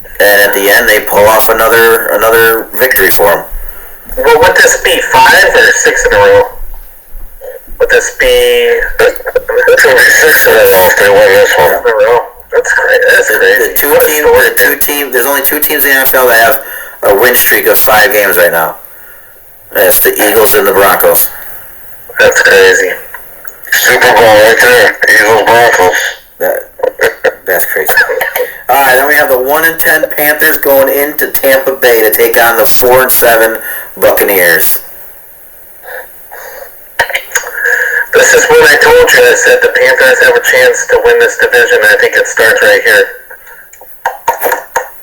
and at the end they pull off another victory for them. Well, would this be 5 or 6 in a row? Would this be... It's going to be 6 in a row if they win this one. In a row? That's great. That's crazy. There's only 2 teams in the NFL that have a win streak of 5 games right now. That's the Eagles and the Broncos. That's crazy. Super Bowl right there. Eagles Broncos. That's crazy. Alright, then we have the 1-10 Panthers going into Tampa Bay to take on the 4-7 Buccaneers. This is what I told you. I said the Panthers have a chance to win this division. I think it starts right here.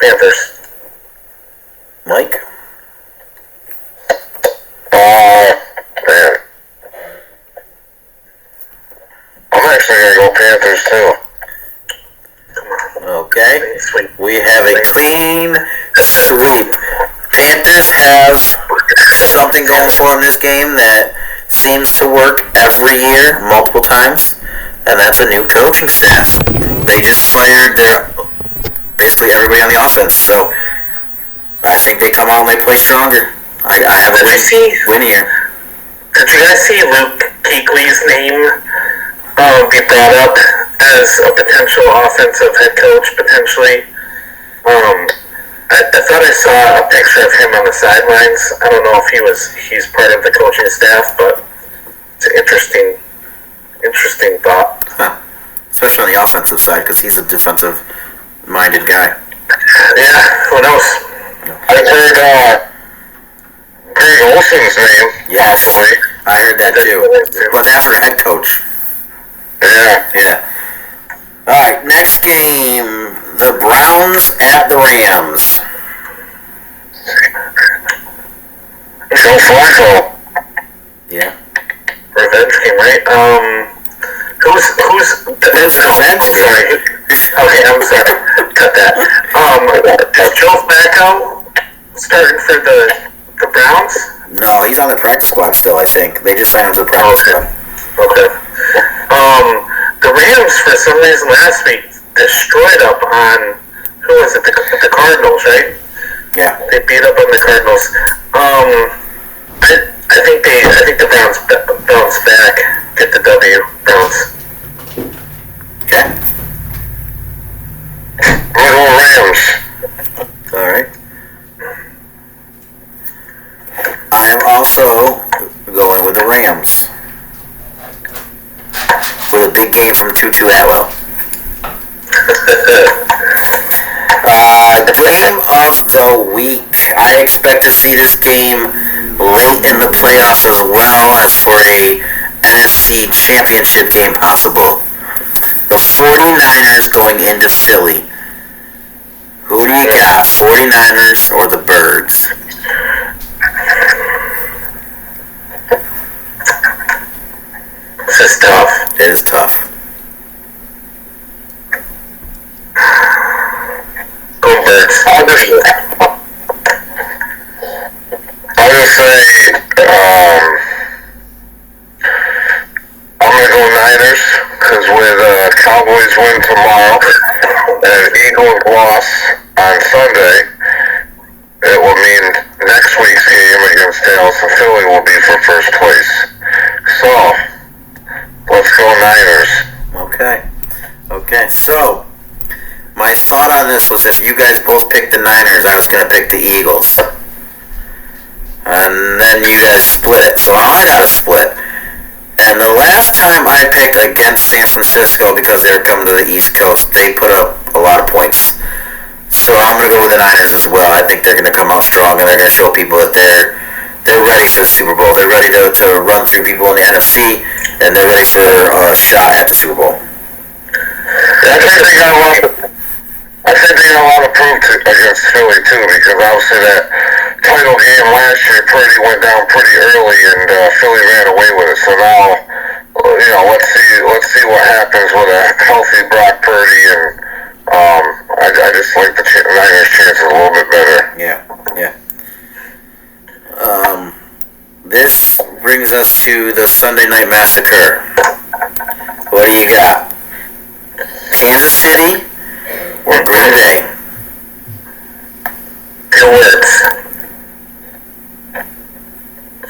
Panthers. Mike? Man. I'm actually going to go Panthers too. Okay. Sweet. We have a clean sweep. Panthers have something going for them this game that seems to work every year, multiple times, and that's a new coaching staff. They just fired basically everybody on the offense, so I think they come out and they play stronger. I have a win here. Did you guys see Luke Kuechly's name be brought up as a potential offensive head coach, potentially? I thought I saw a picture of him on the sidelines. I don't know if he's part of the coaching staff, but it's an interesting thought. Huh. Especially on the offensive side, because he's a defensive-minded guy. Yeah, who knows? I heard Greg Olson's name. Yes, Possibly. I heard that too. But that's for head coach. Yeah. Alright, next game. The Browns at the Rams. Joe Flacco. Yeah. Revenge game, right? Who's sorry. Okay, I'm sorry. Cut that. Is Joe Flacco starting for the Browns? No, he's on the practice squad still, I think. They just signed him to the practice squad. Okay. The Rams, for some reason, last week destroyed up on, who was it? The Cardinals, right? Yeah. They beat up on the Cardinals. I think the Browns bounce back, get the W. Browns. Okay. I'm going Rams. All right. I am also going with the Rams for the big game from Tutu Atwell. Game of the week. I expect to see this game late in the playoffs as well as for a NFC championship game possible. The 49ers going into Philly. Who do you got, 49ers or the Birds? This is tough. It is tough. Go Birds. I'll just say, I'm going to go Niners, because with Cowboys win tomorrow and Eagles loss on Sunday, it will mean next week's game against Dallas and Philly will be for first place. So, let's go Niners. Okay, so my thought on this was if you guys both picked the Niners, I was going to pick the Eagles. And then you guys split, so I got a split. And the last time I picked against San Francisco because they were coming to the East Coast, they put up a lot of points. So I'm going to go with the Niners as well. I think they're going to come out strong and they're going to show people that they're ready for the Super Bowl. They're ready to run through people in the NFC, and they're ready for a shot at the Super Bowl. I think they got a lot of proof against Philly too, because obviously that title game last year, Purdy went down pretty early, and Philly ran away with it. So now, let's see what happens with a healthy Brock Purdy, and I just like the Niners' chances a little bit better. Yeah. This brings us to the Sunday Night Massacre. What do you got? Kansas City or Green Bay? 2 words.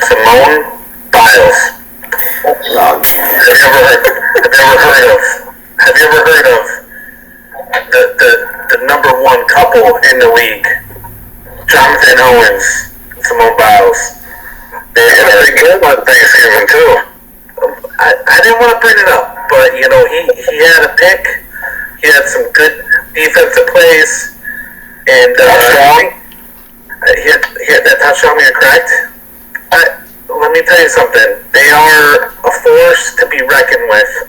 Simone Biles. Oh, Have you ever heard of the number 1 couple in the league? Jonathan Owens, Simone Biles. They had a big game on Thanksgiving too. I didn't want to bring it up, but he had a pick. He had some good defensive plays, and he had that touchdown. You're correct. Let me tell you something. They are a force to be reckoned with.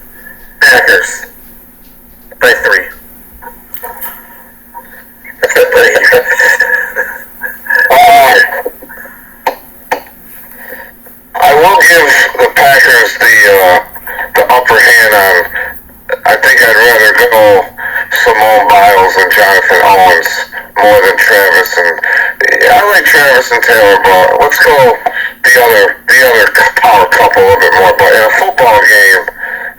Packers by 3. I will give the Packers the upper hand on. I think I'd rather go Simone Biles and Jonathan Owens more than Travis. And I like Travis and Taylor, but let's go the other power couple a little bit more. But in a football game,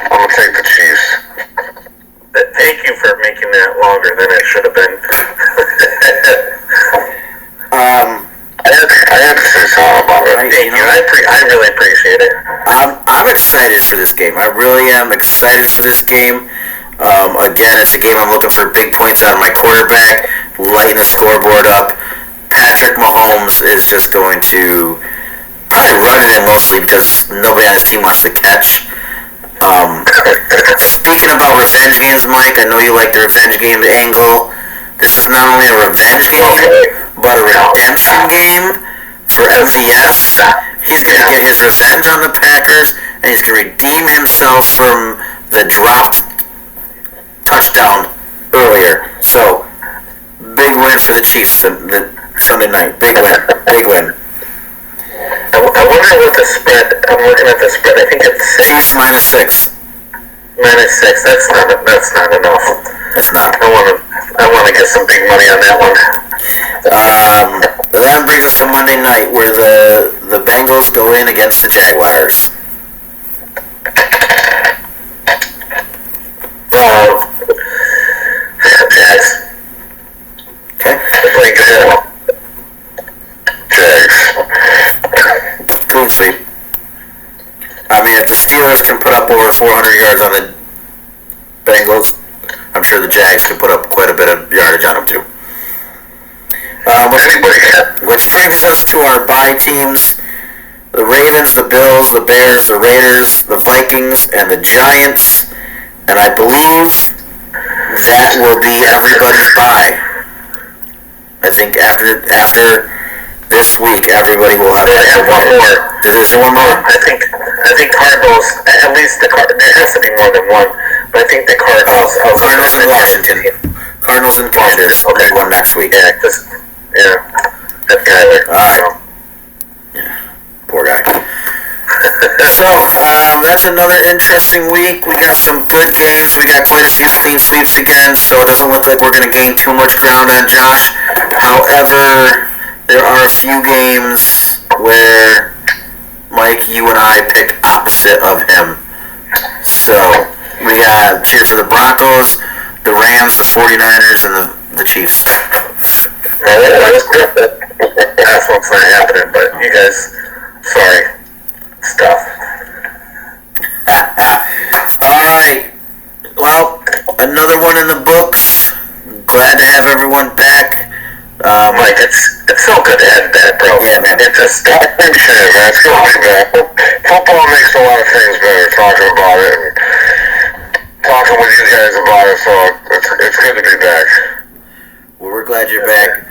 I'm gonna take the Chiefs. Thank you for making that longer than it should have been. I had to say something about it. Thank you. I really appreciate it. I'm excited for this game. I really am excited for this game. Again, it's a game I'm looking for big points out of my quarterback, lighting the scoreboard up. Patrick Mahomes is just going to probably run it in mostly because nobody on his team wants to catch. Speaking about revenge games, Mike, I know you like the revenge game angle. This is not only a revenge game, but a redemption game for MVS. He's going to get his revenge on the Packers, and he's going to redeem himself from the dropped touchdown earlier. So, big win for the Chiefs the Sunday night. Big win. I wonder what the spread. I'm looking at the spread. I think it's 6. Chiefs -6. -6. That's not enough. It's not. I want to get some big money on that one. That brings us to Monday night, where the Bengals go in against the Jaguars. Jags. Okay. Play good. Jags. Clean sweep. I mean, if the Steelers can put up over 400 yards on the Bengals. I'm sure the Jags could put up quite a bit of yardage on them too. Which brings us to our bye teams. The Ravens, the Bills, the Bears, the Raiders, the Vikings, and the Giants. And I believe that will be everybody's bye. I think after this week, everybody will have one more. There's one more. I think Cardinals. At least there has to be more than one. But I think the Cardinals. Cardinals in Washington. Cardinals and Commanders. I'll be one next week. Yeah, that Kyler. All right. Yeah, poor guy. So, that's another interesting week. We got some good games. We got quite a few clean sweeps again, so it doesn't look like we're going to gain too much ground on Josh. However, there are a few games where, Mike, you and I pick opposite of him. So, we got cheer for the Broncos, the Rams, the 49ers, and the Chiefs. That's what's not happening, but you guys, sorry. Stuff. Alright. Well, another one in the books. Glad to have everyone back. Mike, it's so good to have you back, bro. Yeah, man. It's just Appreciate it, man. It's good to be back. Football makes a lot of things better, talking about it and talking with you guys about it, so it's good to be back. Well, we're glad you're back.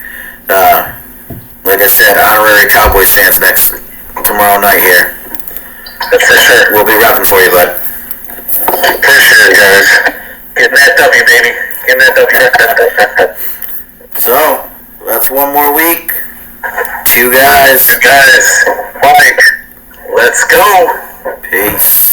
Like I said, honorary Cowboys fans tomorrow night here. for sure. We'll be rocking for you, bud. Appreciate it, guys. Getting that W, baby. Getting that W. So, that's one more week. 2 guys. Guys, Mike, let's go. Peace.